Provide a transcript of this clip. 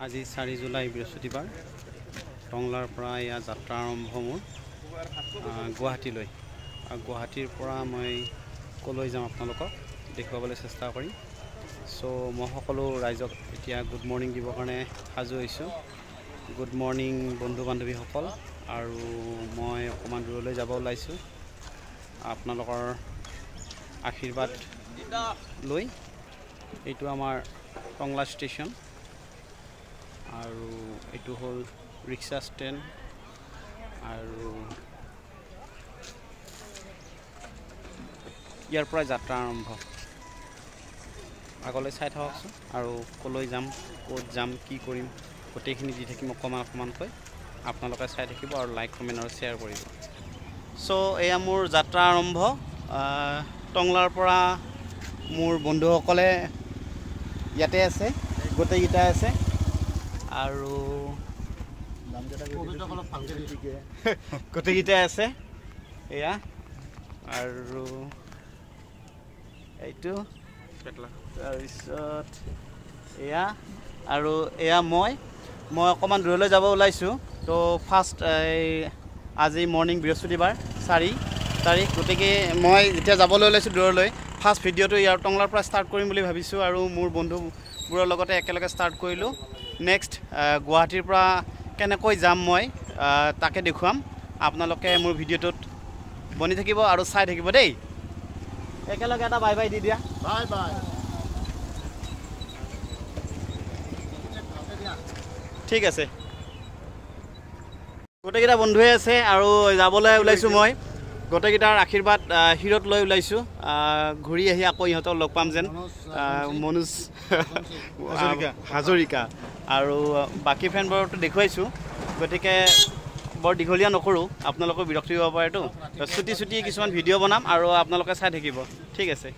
আজি 4 জুলাই বৃহস্পতিবাৰ টংলাৰ পৰা ইয়া যাত্ৰা আৰম্ভ মোৰ গুৱাহাটীলৈ গুৱাহাটীৰ পৰা মই কলৈ যাম আপোনালোকক দেখুৱাবলৈ চেষ্টা কৰিম সো মই সকলো ৰাইজক এতিয়া গুড মৰ্নিং দিবৰ কাৰণে সাজু হৈছোঁ গুড মৰ্নিং বন্ধু বান্ধৱীসকল আৰু মই অকমান দূৰলৈ যাব ওলাইছোঁ আপোনালোকৰ আশীৰ্বাদ লৈ এইটো আমাৰ টংলা ষ্টেচন আৰু এইটো হ'ল ৰিক্সা ষ্টেণ্ড আৰু ইয়াৰ পৰা যাত্ৰা আৰম্ভ আগলৈ চাই থাককচোন আৰু কলৈ যাম ক'ত যাম কি কৰিম গোটেইখিনি দি থাকিম অকণমানকৈ আপোনালোকে চাই থাকিব আৰু লাইক কমেণ্ট আৰু শ্বেয়াৰ কৰিব সো এয়া মোৰ যাত্ৰা আৰম্ভ টংলাৰ পৰা মোৰ বন্ধুসকলে ইয়াতে আছে গোটেইকেইটা আছে আৰু গোটেইকেইটাই আছে এয়া আৰু এইটো তাৰপিছত এয়া আৰু এয়া মই অকণমান দূৰলৈ যাব ওলাইছোঁ তো ফাৰ্ষ্ট আজি মৰ্নিং বৃহস্পতিবাৰ 4 তাৰিখ গতিকে মই যেতিয়া যাবলৈ ওলাইছোঁ দূৰলৈ ফাৰ্ষ্ট ভিডিঅ'টো ইয়াৰ টংলাৰ পৰা ষ্টাৰ্ট কৰিম বুলি ভাবিছোঁ আৰু মোৰ বন্ধুবোৰৰ লগতে একেলগে ষ্টাৰ্ট কৰিলোঁ নেক্সট গুৱাহাটীৰ পৰা কেনেকৈ যাম মই তাকে দেখুৱাম আপোনালোকে মোৰ ভিডিঅ'টোত বনি থাকিব আৰু চাই থাকিব দেই একেলগে এটা বাই বাই দি দিয়া বাই বাই ঠিক আছে গোটেইকেইটা বন্ধুৱে আছে আৰু যাবলৈ ওলাইছোঁ মই গোটেইকেইটাৰ আশীৰ্বাদ হিৰত লৈ ওলাইছোঁ ঘূৰি আহি আকৌ ইহঁতক লগ পাম যেন মনোজ হাজৰিকা আৰু বাকী ফ্ৰেণ্ডবোৰতো দেখুৱাইছোঁ গতিকে বৰ দীঘলীয়া নকৰোঁ আপোনালোকৰ বিৰক্তি হ'ব পাৰেতো চুটি কিছুমান ভিডিঅ' বনাম আৰু আপোনালোকে চাই থাকিব ঠিক আছে